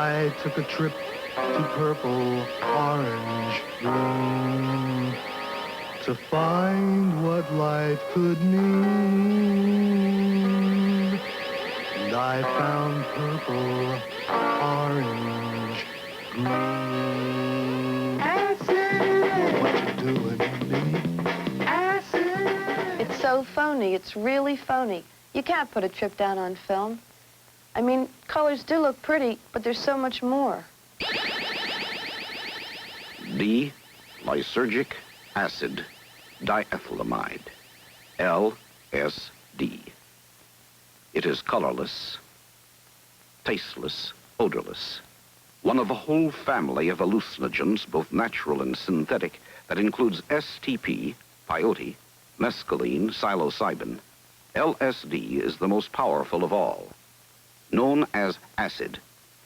I took a trip to purple, orange, green to find what life could mean. And I found purple, orange, green. Acid! What you doing to me? Acid! It's so phony. It's really phony. You can't put a trip down on film. I mean, colors do look pretty, but there's so much more. Lysergic acid diethylamide, LSD. It is colorless, tasteless, odorless. One of a whole family of hallucinogens, both natural and synthetic, that includes STP, peyote, mescaline, psilocybin. LSD is the most powerful of all. Known as acid,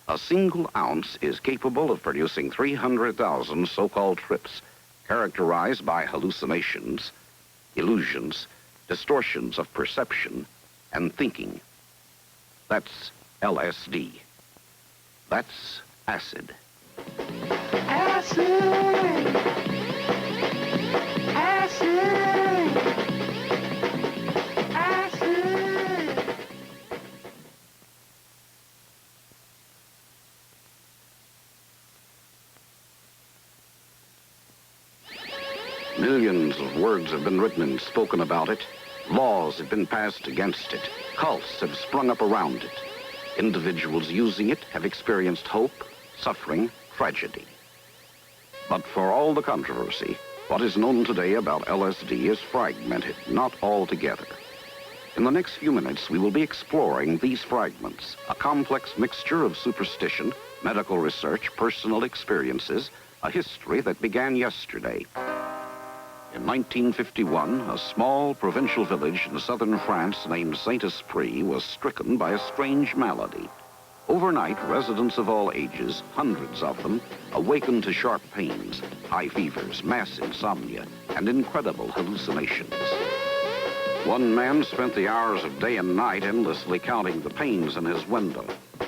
a single ounce is capable of producing 300,000 so-called trips, characterized by hallucinations, illusions, distortions of perception, and thinking. That's LSD. That's acid. Acid! Acid! Millions of words have been written and spoken about it. Laws have been passed against it. Cults have sprung up around it. Individuals using it have experienced hope, suffering, tragedy. But for all the controversy, what is known today about LSD is fragmented, not altogether. In the next few minutes, we will be exploring these fragments, a complex mixture of superstition, medical research, personal experiences, a history that began yesterday. In 1951, a small provincial village in southern France named Saint-Esprit was stricken by a strange malady. Overnight, residents of all ages, hundreds of them, awakened to sharp pains, high fevers, mass insomnia, and incredible hallucinations. One man spent the hours of day and night endlessly counting the panes in his window.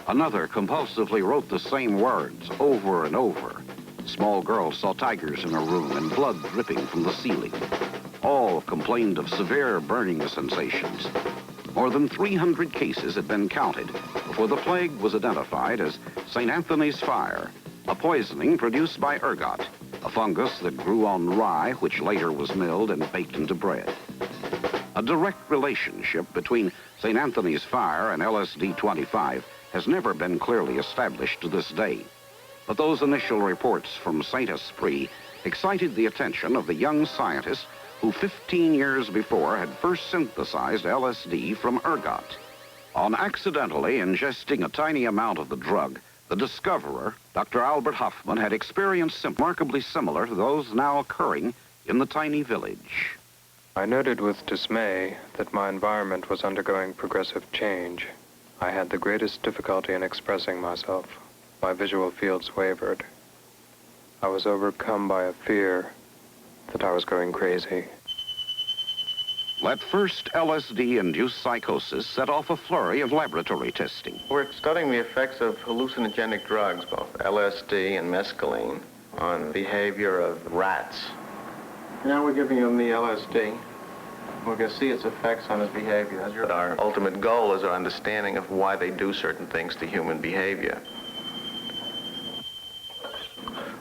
Another compulsively wrote the same words over and over. Small girls saw tigers in her room and blood dripping from the ceiling. All complained of severe burning sensations. More than 300 cases had been counted before the plague was identified as St. Anthony's fire, a poisoning produced by ergot, a fungus that grew on rye, which later was milled and baked into bread. A direct relationship between St. Anthony's fire and LSD-25 has never been clearly established to this day. But those initial reports from Saint-Esprit excited the attention of the young scientist who 15 years before had first synthesized LSD from ergot. On accidentally ingesting a tiny amount of the drug, the discoverer, Dr. Albert Hofmann, had experienced remarkably similar to those now occurring in the tiny village. I noted with dismay that my environment was undergoing progressive change. I had the greatest difficulty in expressing myself. My visual fields wavered. I was overcome by a fear that I was going crazy. That first LSD-induced psychosis set off a flurry of laboratory testing. We're studying the effects of hallucinogenic drugs, both LSD and mescaline, on behavior of rats. Now we're giving him the LSD. We're going to see its effects on his behavior. Our ultimate goal is our understanding of why they do certain things to human behavior.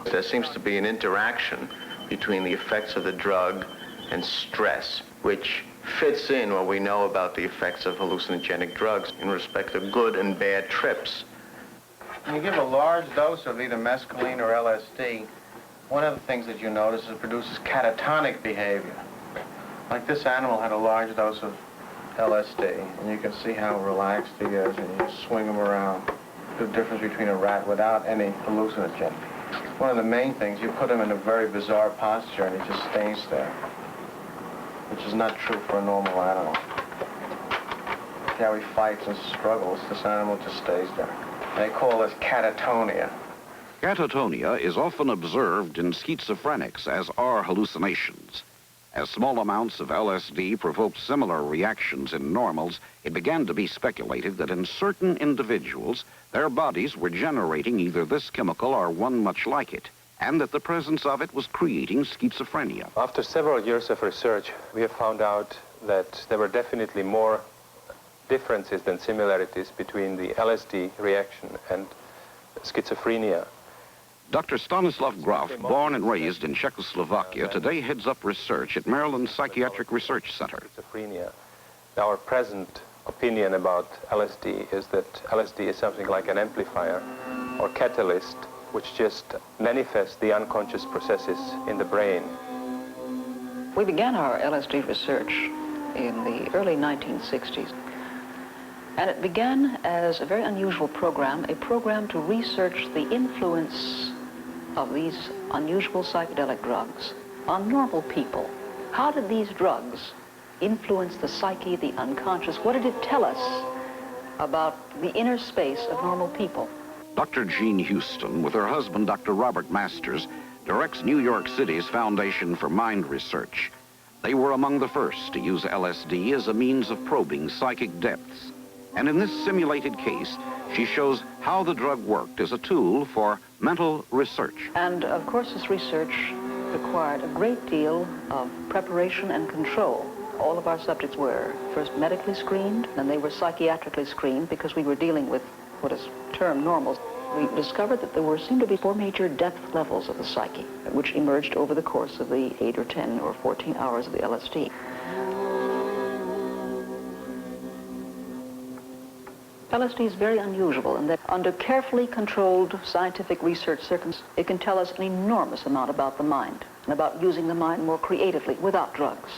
There seems to be an interaction between the effects of the drug and stress, which fits in what we know about the effects of hallucinogenic drugs in respect of good and bad trips. When you give a large dose of either mescaline or LSD, one of the things that you notice is it produces catatonic behavior. Like this animal had a large dose of LSD, and you can see how relaxed he is, and you swing him around. The difference between a rat without any hallucinogen. One of the main things, you put him in a very bizarre posture and he just stays there, which is not true for a normal animal. See how he fights and struggles, this animal just stays there. They call this catatonia. Catatonia is often observed in schizophrenics, as are hallucinations. As small amounts of LSD provoked similar reactions in normals, it began to be speculated that in certain individuals, their bodies were generating either this chemical or one much like it, and that the presence of it was creating schizophrenia. After several years of research, we have found out that there were definitely more differences than similarities between the LSD reaction and schizophrenia. Dr. Stanislav Grof, born and raised in Czechoslovakia, today heads up research at Maryland Psychiatric Research Center. Schizophrenia. Our present opinion about LSD is that LSD is something like an amplifier or catalyst which just manifests the unconscious processes in the brain. We began our LSD research in the early 1960s. And it began as a very unusual program, a program to research the influence of these unusual psychedelic drugs on normal people. How did these drugs influence the psyche, the unconscious? What did it tell us about the inner space of normal people? Dr. Jean Houston, with her husband, Dr. Robert Masters, directs New York City's Foundation for Mind Research. They were among the first to use LSD as a means of probing psychic depths. And in this simulated case, she shows how the drug worked as a tool for mental research. And of course, this research required a great deal of preparation and control. All of our subjects were first medically screened, then they were psychiatrically screened because we were dealing with what is termed normals. We discovered that there seemed to be 4 major depth levels of the psyche, which emerged over the course of the 8 or 10 or 14 hours of the LSD. LSD is very unusual in that under carefully controlled scientific research circumstances, it can tell us an enormous amount about the mind and about using the mind more creatively without drugs.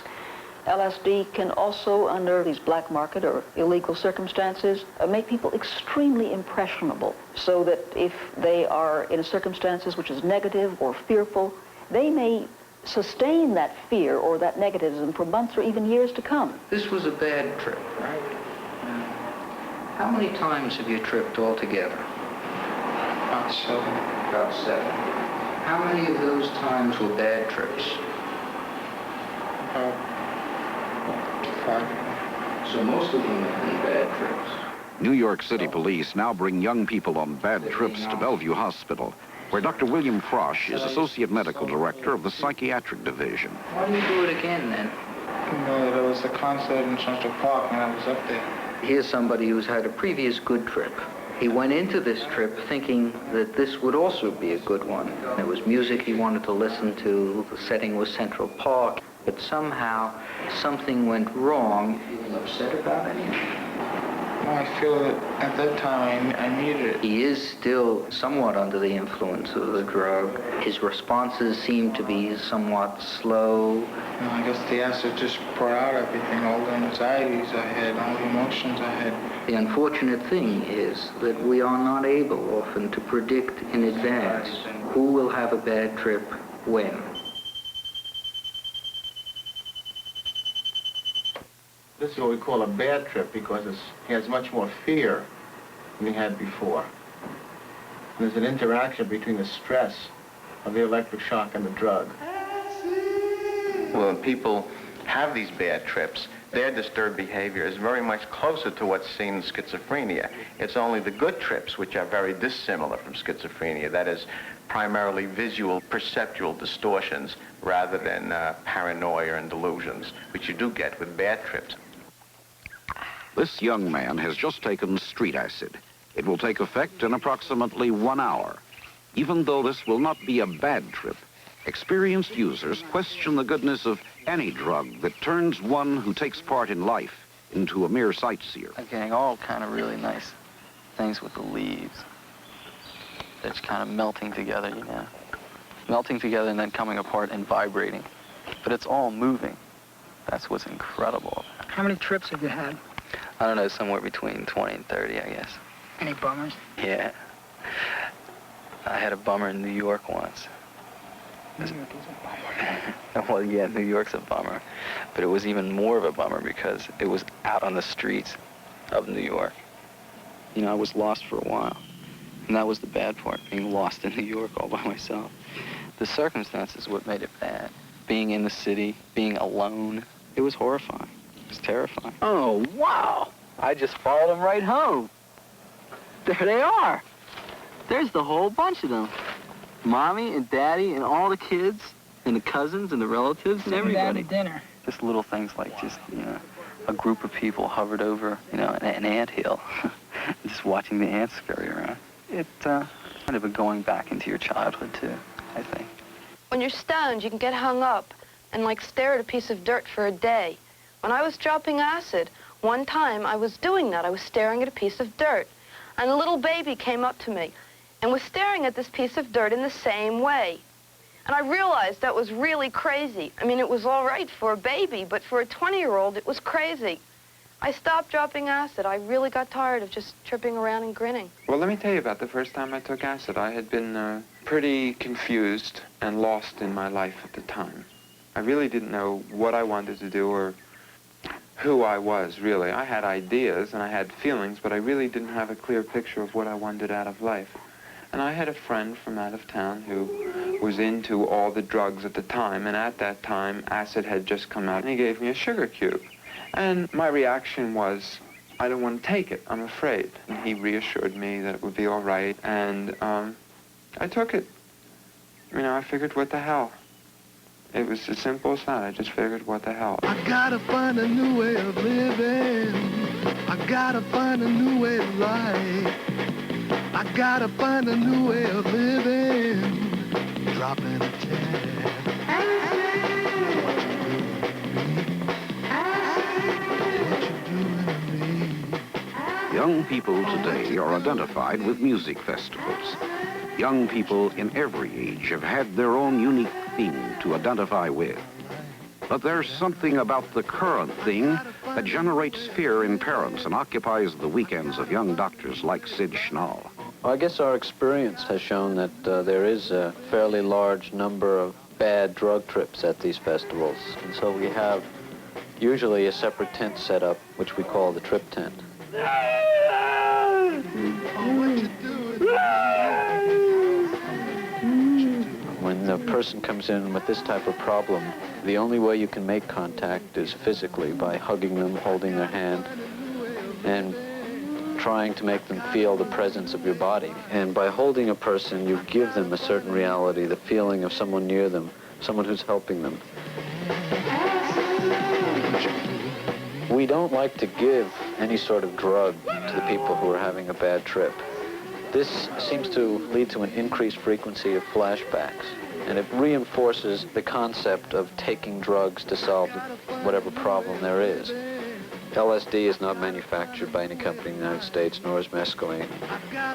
LSD can also, under these black market or illegal circumstances, make people extremely impressionable, so that if they are in circumstances which is negative or fearful, they may sustain that fear or that negativism for months or even years to come. This was a bad trip, right? How many times have you tripped altogether? About 7. About 7. How many of those times were bad trips? About 5. So most of them have been bad trips. New York City police now bring young people on bad trips to Bellevue Hospital, where Dr. William Frosch is Associate Medical Director of the Psychiatric Division. Why do you do it again, then? You know, there was a concert in Central Park, and I was up there. Here's somebody who's had a previous good trip. He went into this trip thinking that this would also be a good one. There was music he wanted to listen to. The setting was Central Park. But somehow, something went wrong. Feeling upset about anything? No, I feel that at that time I needed it. He is still somewhat under the influence of the drug. His responses seem to be somewhat slow. You know, I guess the acid just brought out everything, all the anxieties I had, all the emotions I had. The unfortunate thing is that we are not able often to predict in advance who will have a bad trip when. This is what we call a bad trip because he has much more fear than he had before. And there's an interaction between the stress of the electric shock and the drug. Well, when people have these bad trips, their disturbed behavior is very much closer to what's seen in schizophrenia. It's only the good trips which are very dissimilar from schizophrenia. That is, primarily visual, perceptual distortions rather than paranoia and delusions, which you do get with bad trips. This young man has just taken street acid. It will take effect in approximately 1 hour. Even though this will not be a bad trip, experienced users question the goodness of any drug that turns one who takes part in life into a mere sightseer. I'm getting all kind of really nice things with the leaves. That's kind of melting together, you know. Melting together and then coming apart and vibrating. But it's all moving. That's what's incredible. How many trips have you had? I don't know, somewhere between 20 and 30, I guess. Any bummers? Yeah. I had a bummer in New York once. New York is a bummer. Well, yeah, New York's a bummer. But it was even more of a bummer because it was out on the streets of New York. You know, I was lost for a while. And that was the bad part, being lost in New York all by myself. The circumstances what made it bad. being in the city, being alone. It was horrifying. It was terrifying. Oh, wow. I just followed them right home. There they are. There's the whole bunch of them. Mommy and Daddy and all the kids and the cousins and the relatives and everybody. Dinner. Just little things like just, you know, a group of people hovered over, you know, an anthill, just watching the ants scurry around. It kind of a going back into your childhood, too, I think. When you're stoned, you can get hung up and, like, stare at a piece of dirt for a day. When I was dropping acid, one time I was doing that. I was staring at a piece of dirt, and a little baby came up to me and was staring at this piece of dirt in the same way. And I realized that was really crazy. I mean, it was all right for a baby, but for a 20-year-old, it was crazy. I stopped dropping acid. I really got tired of just tripping around and grinning. Well, let me tell you about the first time I took acid. I had been pretty confused and lost in my life at the time. I really didn't know what I wanted to do or who I was, really. I had ideas and I had feelings, but I really didn't have a clear picture of what I wanted out of life. And I had a friend from out of town who was into all the drugs at the time, and at that time, acid had just come out, and he gave me a sugar cube. And my reaction was, I don't want to take it, I'm afraid. And he reassured me that it would be all right, and I took it. You know, I figured, what the hell? It was as simple as that. I just figured, what the hell? I gotta find a new way of living. I gotta find a new way of life. I gotta find a new way of living. Dropping a tab. Young people today are identified with music festivals. Young people in every age have had their own unique thing to identify with. But there's something about the current thing that generates fear in parents and occupies the weekends of young doctors like Sid Schnall. Well, I guess our experience has shown that there is a fairly large number of bad drug trips at these festivals. And so we have usually a separate tent set up, which we call the trip tent. When the person comes in with this type of problem, the only way you can make contact is physically, by hugging them, holding their hand, and trying to make them feel the presence of your body. And by holding a person, you give them a certain reality, the feeling of someone near them, someone who's helping them. We don't like to give any sort of drug to the people who are having a bad trip. This seems to lead to an increased frequency of flashbacks, and it reinforces the concept of taking drugs to solve whatever problem there is. LSD is not manufactured by any company in the United States, nor is mescaline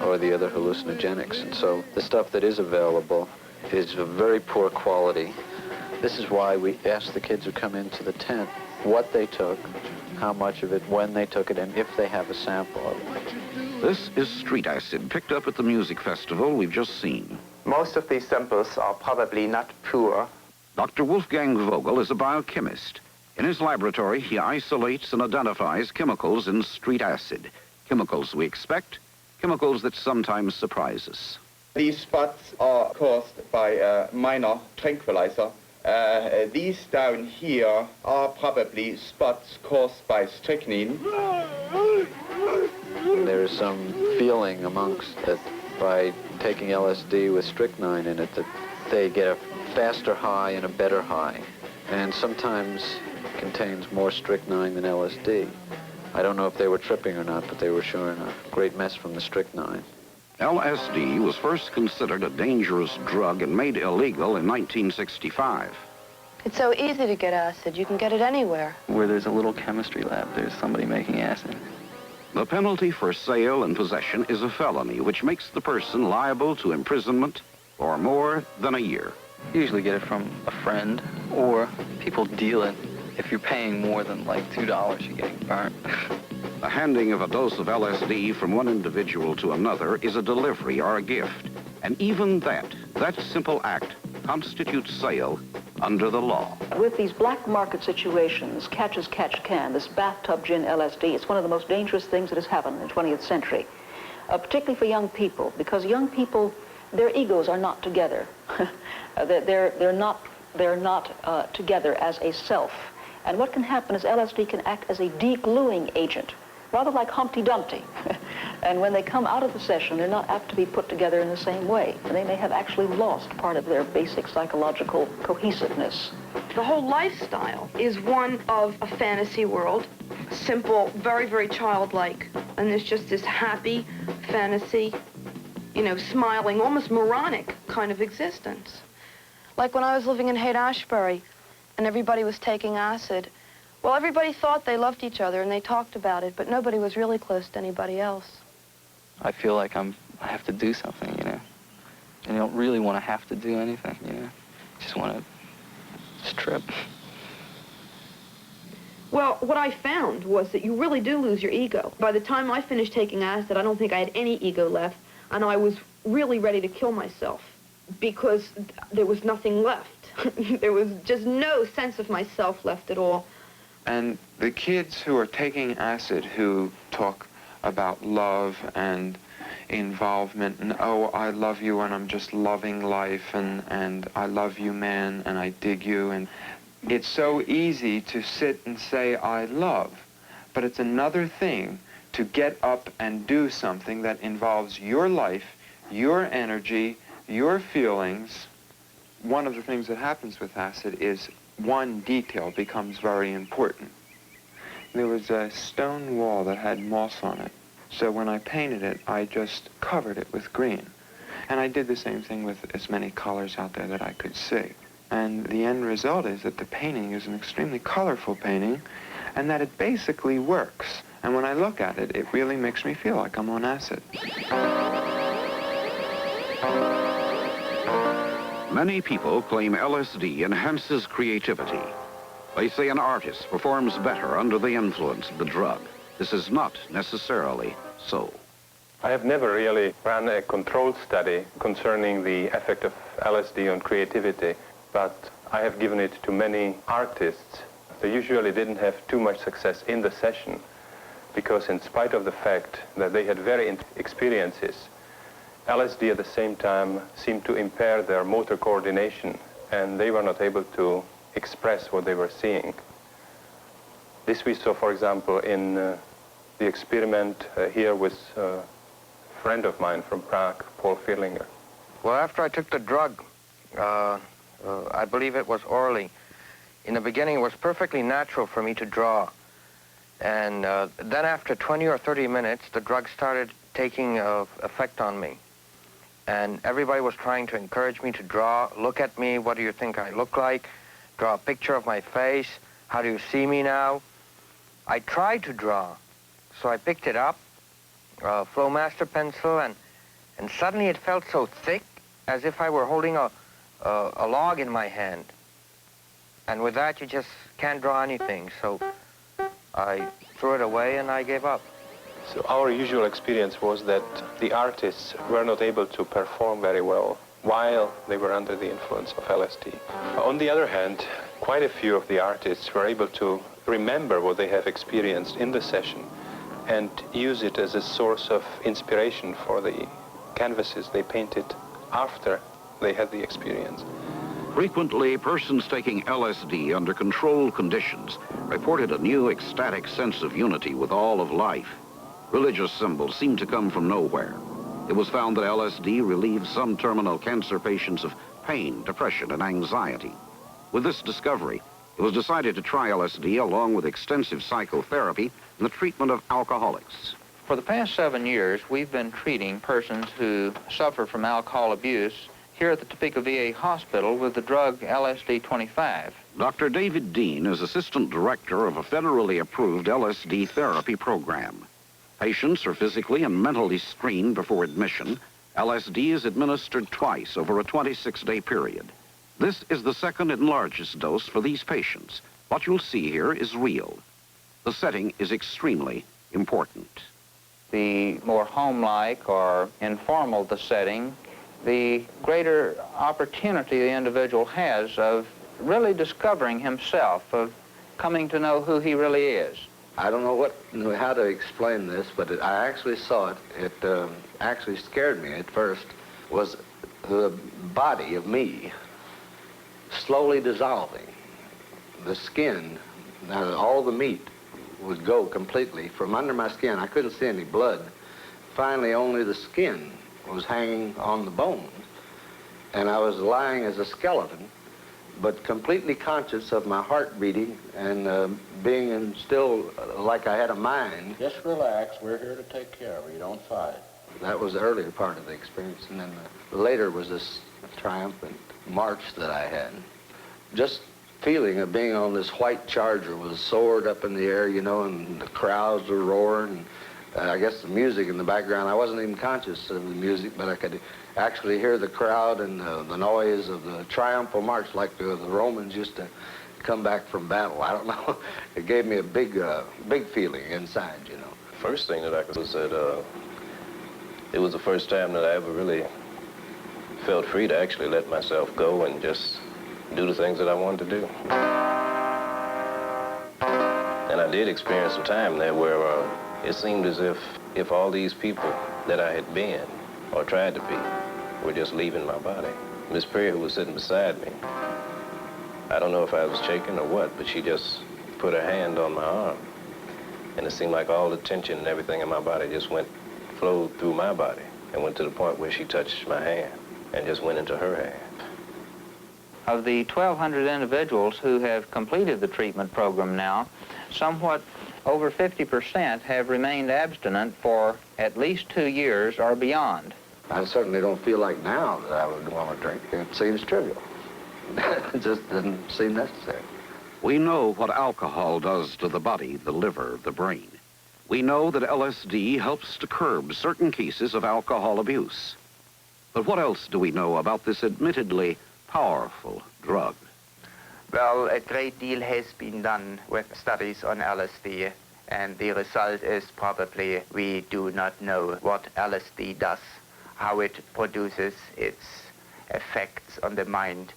or the other hallucinogenics. And so the stuff that is available is of very poor quality. This is why we ask the kids who come into the tent what they took, how much of it, when they took it, and if they have a sample of it. This is street acid picked up at the music festival we've just seen. Most of these samples are probably not pure. Dr. Wolfgang Vogel is a biochemist. In his laboratory, he isolates and identifies chemicals in street acid. Chemicals we expect, chemicals that sometimes surprise us. These spots are caused by a minor tranquilizer. These down here are probably spots caused by strychnine. There is some feeling amongst that by taking LSD with strychnine in it that they get a faster high and a better high. And sometimes contains more strychnine than LSD. I don't know if they were tripping or not, but they were sure in a great mess from the strychnine. LSD was first considered a dangerous drug and made illegal in 1965. It's so easy to get acid. You can get it anywhere. Where there's a little chemistry lab, there's somebody making acid. The penalty for sale and possession is a felony, which makes the person liable to imprisonment for more than a year. You usually get it from a friend, or people deal it. If you're paying more than like $2, you're getting burnt. The handing of a dose of LSD from one individual to another is a delivery or a gift. And even that simple act constitutes sale under the law. With these black market situations, catch as catch can, this bathtub gin LSD, it's one of the most dangerous things that has happened in the 20th century, particularly for young people, because young people, their egos are not together. They're not They're not together as a self. And what can happen is LSD can act as a degluing agent, rather like Humpty Dumpty. And when they come out of the session, they're not apt to be put together in the same way. And they may have actually lost part of their basic psychological cohesiveness. The whole lifestyle is one of a fantasy world, simple, very, very childlike. And there's just this happy fantasy, you know, smiling, almost moronic kind of existence. Like when I was living in Haight-Ashbury and everybody was taking acid, well, everybody thought they loved each other and they talked about it, but nobody was really close to anybody else. I feel like I have to do something, you know. And you don't really want to have to do anything, you know. You just want to just trip. Well, what I found was that you really do lose your ego. By the time I finished taking acid, I don't think I had any ego left, and I was really ready to kill myself because there was nothing left. There was just no sense of myself left at all. And the kids who are taking acid who talk about love and involvement and, oh, I love you and I'm just loving life and I love you, man, and I dig you. And it's so easy to sit and say, I love. But it's another thing to get up and do something that involves your life, your energy, your feelings. One of the things that happens with acid is one detail becomes very important. There was a stone wall that had moss on it. So when I painted it, I just covered it with green. And I did the same thing with as many colors out there that I could see. And the end result is that the painting is an extremely colorful painting and that it basically works. And when I look at it, it really makes me feel like I'm on acid. Many people claim LSD enhances creativity. They say an artist performs better under the influence of the drug. This is not necessarily so. I have never really run a controlled study concerning the effect of LSD on creativity, but I have given it to many artists. They usually didn't have too much success in the session because in spite of the fact that they had very experiences, LSD at the same time seemed to impair their motor coordination and they were not able to express what they were seeing. This we saw, for example, in the experiment here with a friend of mine from Prague, Paul Fierlinger. Well, after I took the drug, I believe it was orally, in the beginning it was perfectly natural for me to draw. And then after 20 or 30 minutes, the drug started taking effect on me. And everybody was trying to encourage me to draw. Look at me, what do you think I look like? Draw a picture of my face. How do you see me now? I tried to draw. So I picked it up, Flowmaster pencil, and suddenly it felt so thick as if I were holding a log in my hand. And with that, you just can't draw anything. So I threw it away and I gave up. So our usual experience was that the artists were not able to perform very well while they were under the influence of LSD. On the other hand, quite a few of the artists were able to remember what they have experienced in the session and use it as a source of inspiration for the canvases they painted after they had the experience. Frequently, persons taking LSD under controlled conditions reported a new ecstatic sense of unity with all of life. Religious symbols seemed to come from nowhere. It was found that LSD relieved some terminal cancer patients of pain, depression, and anxiety. With this discovery, it was decided to try LSD along with extensive psychotherapy in the treatment of alcoholics. For the past 7 years, we've been treating persons who suffer from alcohol abuse here at the Topeka VA Hospital with the drug LSD-25. Dr. David Dean is assistant director of a federally approved LSD therapy program. Patients are physically and mentally screened before admission. LSD is administered twice over a 26-day period. This is the second and largest dose for these patients. What you'll see here is real. The setting is extremely important. The more home-like or informal the setting, the greater opportunity the individual has of really discovering himself, of coming to know who he really is. I don't know how to explain this, but I actually saw it. It actually scared me at first, was the body of me. slowly dissolving. The skin, all the meat would go completely from under my skin. I couldn't see any blood. Finally, only the skin was hanging on the bones. And I was lying as a skeleton, but completely conscious of my heart beating and being still like I had a mind. Just relax. We're here to take care of you. Don't fight. That was the earlier part of the experience. And then later was this triumphant march that I had. Just feeling of being on this white charger was soared up in the air, you know, and the crowds were roaring. I guess the music in the background, I wasn't even conscious of the music, but I could actually hear the crowd and the noise of the triumphal march like the Romans used to come back from battle. I don't know. It gave me a big feeling inside, you know. First thing that I could was that it was the first time that I ever really felt free to actually let myself go and just do the things that I wanted to do. And I did experience some time there where it seemed as if all these people that I had been or tried to be were just leaving my body. Miss Perry, who was sitting beside me, I don't know if I was shaking or what, but she just put her hand on my arm. And it seemed like all the tension and everything in my body just flowed through my body and went to the point where she touched my hand and just went into her hand. Of the 1,200 individuals who have completed the treatment program now, somewhat over 50% have remained abstinent for at least 2 years or beyond. I certainly don't feel like now that I would want to drink. It seems trivial. It just doesn't seem necessary. We know what alcohol does to the body, the liver, the brain. We know that LSD helps to curb certain cases of alcohol abuse. But what else do we know about this admittedly powerful drug? Well, a great deal has been done with studies on LSD, and the result is probably we do not know what LSD does, how it produces its effects on the mind.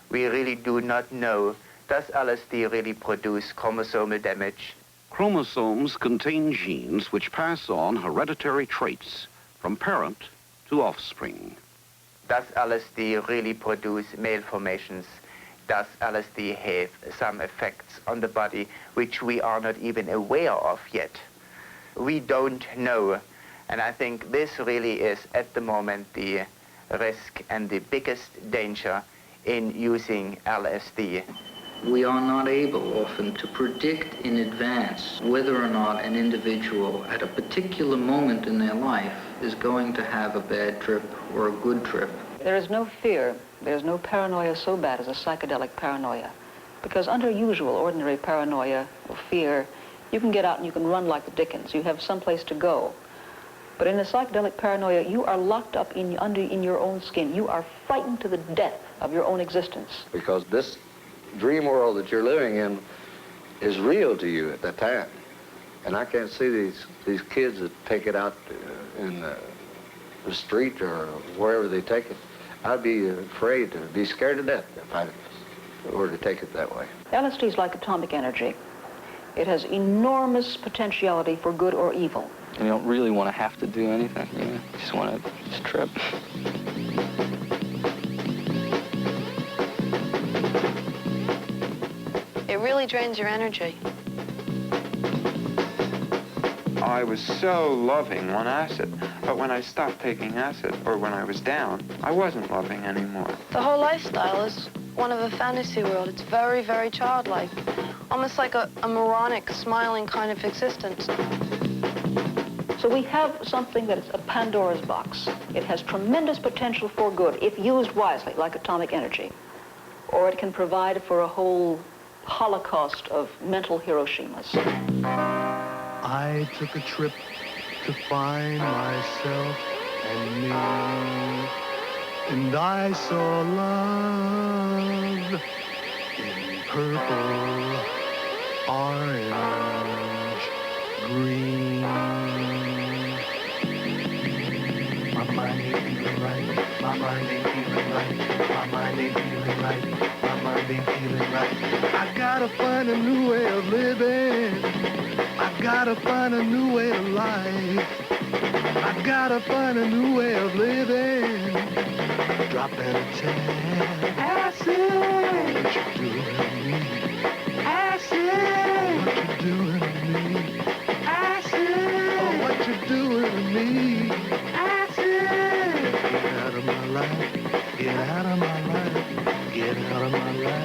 We really do not know, does LSD really produce chromosomal damage? Chromosomes contain genes which pass on hereditary traits from parent to offspring. Does LSD really produce malformations? Does LSD have some effects on the body which we are not even aware of yet? We don't know, and I think this really is at the moment the risk and the biggest danger in using LSD. We are not able often to predict in advance whether or not an individual at a particular moment in their life is going to have a bad trip or a good trip. There is no fear, there's no paranoia so bad as a psychedelic paranoia. Because under usual, ordinary paranoia or fear, you can get out and you can run like the dickens. You have someplace to go. But in a psychedelic paranoia, you are locked up in your own skin. You are frightened to the death of your own existence. Because this dream world that you're living in is real to you at that time. And I can't see these kids that take it out in the street or wherever they take it. I'd be afraid to be scared to death if I were to take it that way. LSD is like atomic energy. It has enormous potentiality for good or evil. You don't really want to have to do anything, you know? You just want to just trip. It really drains your energy. I was so loving on acid, but when I stopped taking acid, or when I was down, I wasn't loving anymore. The whole lifestyle is one of a fantasy world. It's very, very childlike. Almost like a moronic, smiling kind of existence. So we have something that is a Pandora's box. It has tremendous potential for good if used wisely, like atomic energy. Or it can provide for a whole holocaust of mental Hiroshimas. I took a trip to find myself and me, and I saw love in purple, orange, green. My mind ain't feeling right, my mind ain't feeling right, my mind ain't feeling right, my mind ain't feeling right. I gotta find a new way of living. I gotta find a new way of life. I gotta find a new way of living. Dropping a tad acid. my life.